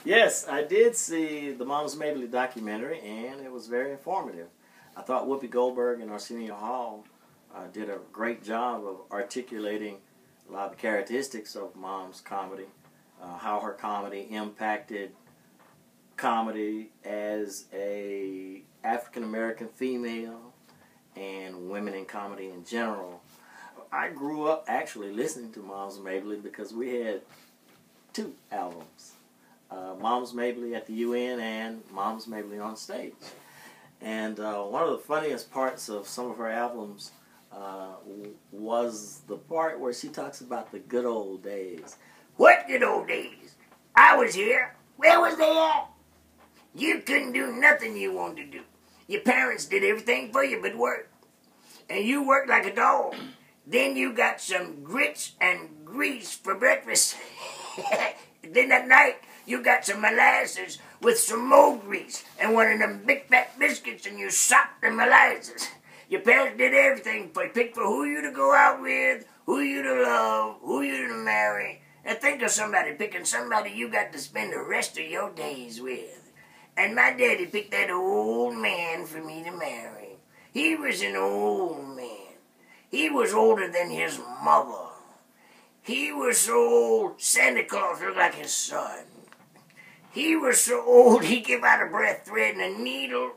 Yes, I did see the Moms Mabley documentary, and it was very informative. I thought Whoopi Goldberg and Arsenio Hall did a great job of articulating a lot of the characteristics of Mom's comedy, how her comedy impacted comedy as a African American female and women in comedy in general. I grew up actually listening to Moms Mabley because we had two albums. Moms Mabley at the UN and Moms Mabley on stage. And one of the funniest parts of some of her albums was the part where she talks about the good old days. What good old days? I was here. Where was they at? You couldn't do nothing you wanted to do. Your parents did everything for you but work. And you worked like a dog. Then you got some grits and grease for breakfast. Then at night, you got some molasses with some more grease and one of them big fat biscuits, and you sopped the molasses. Your parents did everything for you. Picked for who you to go out with, who you to love, who you to marry. And think of somebody picking somebody you got to spend the rest of your days with. And my daddy picked that old man for me to marry. He was an old man. He was older than his mother. He was so old, Santa Claus looked like his son. He was so old, he gave out a breath threading a needle.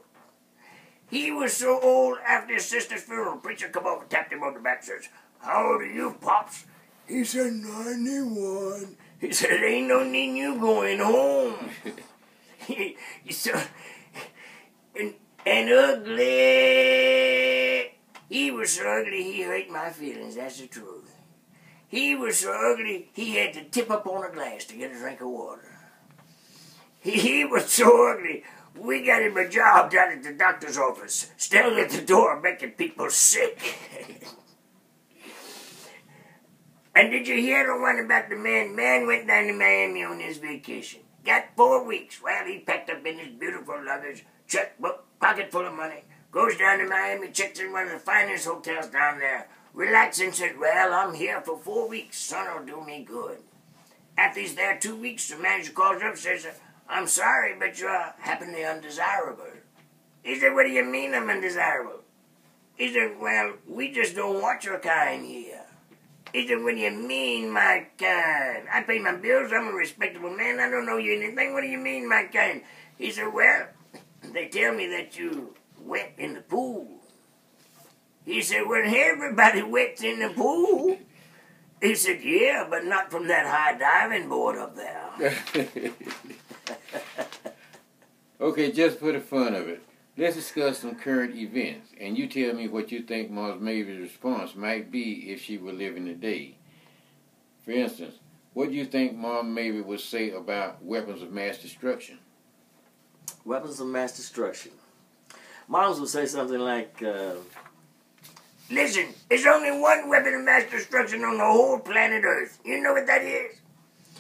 He was so old, after his sister's funeral, preacher come over, tapped him on the back, says, "How old are you, Pops?" He said, 91. He said, "Ain't no need you going home." and ugly. He was so ugly, he hurt my feelings, that's the truth. He was so ugly, he had to tip up on a glass to get a drink of water. He was so ugly, we got him a job down at the doctor's office, standing at the door making people sick. And did you hear the one about the man? Man went down to Miami on his vacation. Got 4 weeks. Well, he packed up in his beautiful luggage, checkbook, pocket full of money, goes down to Miami, checks in one of the finest hotels down there, relaxed and said, "Well, I'm here for 4 weeks. Sun'll do me good." After he's there 2 weeks, the manager calls up and says, "I'm sorry, but you're happily undesirable." He said, "What do you mean I'm undesirable?" He said, "Well, we just don't want your kind here." He said, "What do you mean, my kind? I pay my bills, I'm a respectable man, I don't know you anything. What do you mean, my kind?" He said, "Well, they tell me that you wet in the pool." He said, "Well, everybody wets in the pool." He said, "Yeah, but not from that high diving board up there." Okay, just for the fun of it, let's discuss some current events, and you tell me what you think Moms Mabley's response might be if she were living today. For instance, what do you think Mom Mabley would say about weapons of mass destruction? Weapons of mass destruction. Moms would say something like, "Listen, there's only one weapon of mass destruction on the whole planet Earth. You know what that is?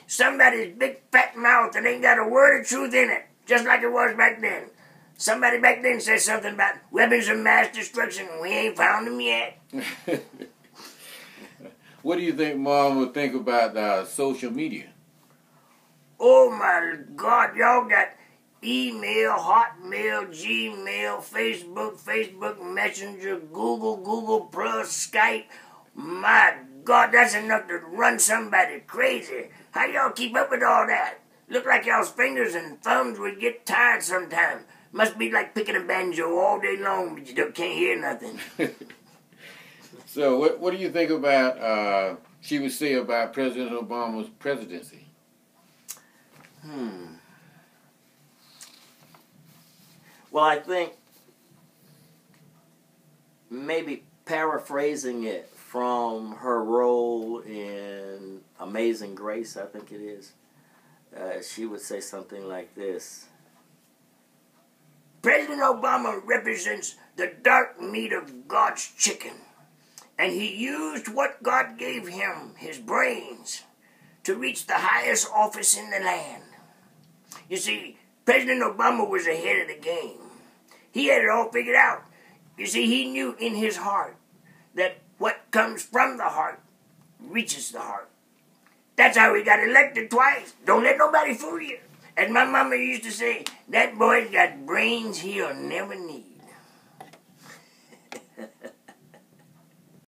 Somebody's big fat mouth that ain't got a word of truth in it, just like it was back then. Somebody back then said something about weapons of mass destruction, and we ain't found them yet." What do you think Mom would think about social media? Oh my God, y'all got email, Hotmail, Gmail, Facebook Messenger, Google Plus, Skype. My God, that's enough to run somebody crazy. How y'all keep up with all that? Look like y'all's fingers and thumbs would get tired sometime. Must be like picking a banjo all day long, but you can't hear nothing. So what do you think about, she would say about President Obama's presidency? Well, I think maybe paraphrasing it from her role in Amazing Grace, I think it is, she would say something like this. "President Obama represents the dark meat of God's chicken, and he used what God gave him, his brains, to reach the highest office in the land." You see, President Obama was ahead of the game. He had it all figured out. You see, he knew in his heart that what comes from the heart reaches the heart. That's how he got elected twice. Don't let nobody fool you. As my mama used to say, that boy's got brains he'll never need.